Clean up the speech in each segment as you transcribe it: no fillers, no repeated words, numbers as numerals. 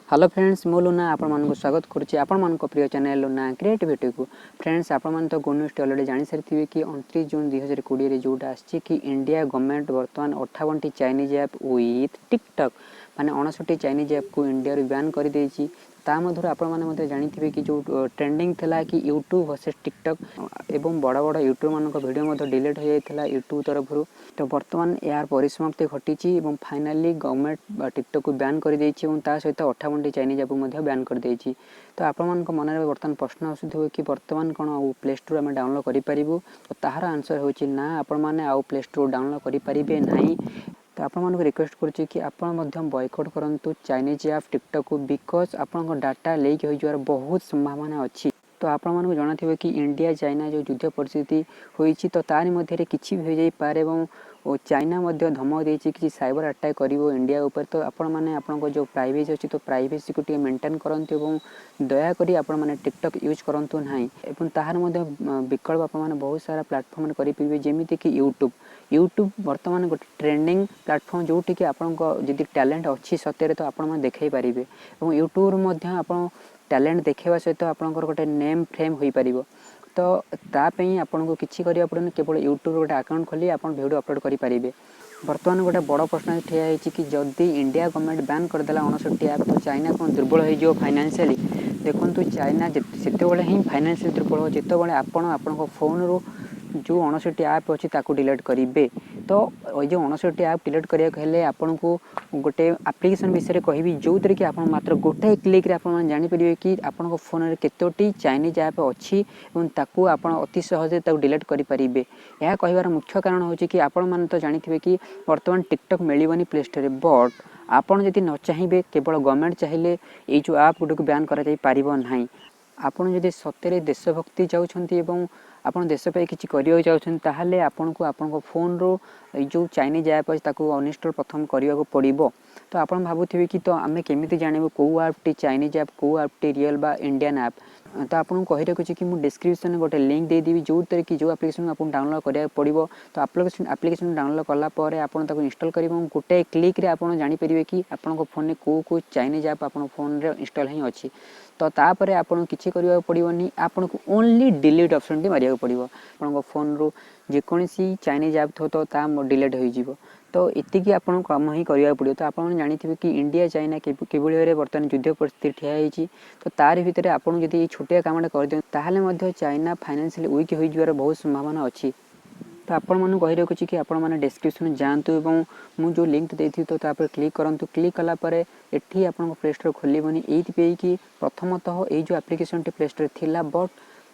Hello friends मो लुना आपको स्वागत करुच्ची आपण प्रिय चैनल लुना क्रिएटिविटी को। फ्रेंड्स आपण तो गुड न्यूज अलरेडी जानी सारी कि 29 जून 2020 जोटा आसी कि इंडिया गवर्नमेंट बर्तमान 58 चाइनीज ऐप विथ टिकटॉक माने 59 चाइनीज ऐप को इंडिया बैन कर देछि। ता मधुर आपण माने जानिथिबे कि जो ट्रेंडिंग थिला कि यूट्यूब वर्सेस टिकटॉक एवं बड़ बड़ यूट्यूब मान वीडियो डिलीट हो जाता यूट्यूब तरफ। तो बर्तमान यार परिसमाप्ति घटी और फाइनाली गवर्नमेंट टिकटॉक को बैन कर सहित 58 चाइनीज ऐप बैन कर देछि। तो आपण मन में बर्तमान प्रश्न आसुथिबो कि बर्तमान कौन प्ले स्टोर आम डाउनलोड करें। तो तार आंसर हो ना आपण मैंने आउ प्ले स्टोर डाउनलोड करें ना। तो आपण रिक्वेस्ट करुच्ची कि आप बॉयकॉट करूँ चाइनीज ऐप टिकटॉक को बिकज आपण डाटा लीक हो जावर बहुत संभावना अच्छी। तो आपण मानक जाना थे कि इंडिया चाइना जो युद्ध परिस्थिति होती तो तार मध्य किसी भी हो जाई पारे और चाइना मध्य धमक देछि कि साइबर अटैक करिवो इंडिया ऊपर। तो आपण माने आपन जो प्राइवेसी अच्छी तो प्राइवेसी को टे मेंटेन करंतु एवं दया करी आपण माने टिकटॉक यूज करंतु नाही। एवं ताहार मध्य विकल्प आपण माने बहुत सारा प्लेटफॉर्म करि पिबे जेमिति कि यूट्यूब बर्तमान गोटे ट्रेंडिंग प्लेटफॉर्म जोठी कि आपण जदि टैलेंट अच्छी सत्य तो आपण माने देखै पारिबे एवं यूट्यूब मध्य आपण टैलेंट देखा सहित आपंकर गोटे नेम फ्रेम हो पार। तो तापी आपन को किसी करा पड़े केवल यूट्यूब गोटे अकाउंट खोली आप वीडियो अपलोड करेंगे। बर्तमान गोटे बड़ प्रश्न ठिया है कि जदि इंडिया गवर्नमेंट बैन करदेला 59 ऐप तो चाइना कौन दुर्बल हो फाइनान्शियली। देखो चाइना से ही फाइनान्शियल दुर्बल हो जितेबाला आपण फोन रू जो 59 ऐप अच्छी डिलीट करेंगे। तो जो 59 ऐप डिलीट करने आपन को गोटे एप्लिकेशन विषय कहबी जो थी कि आप मात्र गोटाए क्लिक आप जानीपर कि आपन फोन में केतोटी चाइनीज ऐप अच्छी और आप अति सहजे डिलीट करेंगे। यह कहबार मुख्य कारण हो कि आपण मैंने तो जानी कि बर्तमान टिकटॉक मिलबनी प्ले स्टोर बट आपड़ जदि न चाहिए केवल गवर्नमेंट चाहिए ये जो ऐप गुड़ को बैन कर आपड़ जदि सत्य देशभक्ति चाहते आप देश पे किसी करने चाहते आपन को आपन फोन रो जो चाइनीज ऐप अच्छे अनइंस्टॉल प्रथम करने को पड़ो। तो आप भावुवे कि तो आम केमी जानू कौ ऐप टी चाइनीज ऐप कौ ऐप टी रियल बा इंडियन ऐप। तो आपको कही रखुच्छी कि मुझे डिस्क्रिप्शन में गोटे लिंक देदेवी जो थी कि जो एप्लिकेशन आपको डाउनलोड करा पड़ो। तो एप्लिकेशन डाउनलोड कलापर आप इंस्टॉल कर गोटे क्लिक रे आप जानीपर कि आपन फोन में कौ चाइनीज ऐप आप फोन में इंस्टॉल ही अच्छी। तो तापर आपन किसी करने पड़ोनी आपन को only delete option T Maria पड़ो। आप फोन रू जेकोसी चाइनीज ऐप थो तो डिलीट हो। तो इतनी आपन कम ही करने पड़ो। तो आप जानी कि इंडिया चाइना कि बर्तमान युद्ध परिस्थिति ठिया होती। तो तार भितर आपन जब ये छोटिया कामटा कर दिखाँ चाइना फाइनान्शियली वीक हो जवार बहुत संभावना अच्छी। तो आपण मैंने कही रखुच्छी कि आपण मैंने डिस्क्रिप्शन जातु और मुझे जो लिंक देती तो क्लिक करूँ। क्लिक कलापर एटी आप प्ले स्टोर खोलबनी ये कि प्रथमतः ये जो एप्लिकेशन टी प्ले स्टोर थिला बट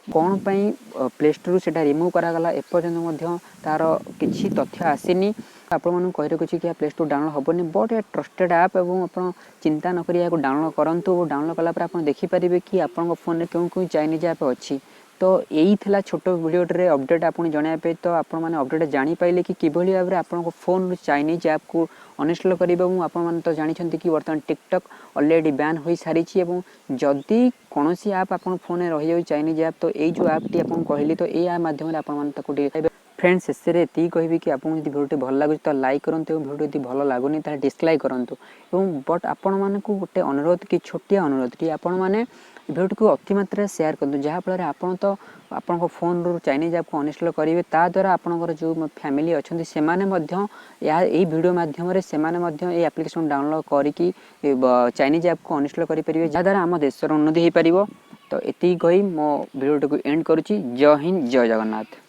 कौन प्ले स्टोर से रिमूव करागला एपर्यंत तार किसी तथ्य आसीनी। आपको कही रखुच्छी कि प्ले स्टोर डाउनलोड हेनी बट ए ट्रस्टेड ऐप और आप चिंता नक डाउनलोड करूँ और डाउनलोड कलापर आप देखिपारे कि आपन फोन में क्यों क्यों चाइनीज ऐप अच्छी। तो यही था छोट वीडियोटे अपडेट आपको जनवाई। तो आप अपडेट जापारे कि किभली भाव में आप फोन चाइनीज ऐप को अनइंस्टॉल करेंगे। और तो जानते कि बर्तमान टिकटॉक ऑलरेडी बैन हो सारी जदि कौन सी ऐप आप फोन में रही जाए चाइनीज ऐप तो ये जो ऐप टी आपको कहली तो ये ऐप माध्यम आप फ्रेंड्स शेष में ये कहबी कि आपको जब वीडियो भल लगे तो लाइक करूँ वीडियो यदि भल लगुनि तो डिसलाइक करूँ। बट आपण मानक गोटे अनुरोध कि छोटिया अनुरोध कि आपण मैंने वीडियो को अति मात्रा शेयर करूँ जहाँफल आपड़ तो आपन फोन रू चाइनीज ऐप को अनइंस्टॉल करेंगे ताद्वारा आपंकर जो फैमिली अच्छा से यही वीडियो मध्यम से एप्लिकेशन डाउनलोड करके चाइनीज ऐप को अनइंस्टॉल करेंगे जहाँद्वारा आम देशर उन्नति हो पार। तो ये कही मो वीडियो को एंड करुच्ची। जय हिंद जय जगन्नाथ।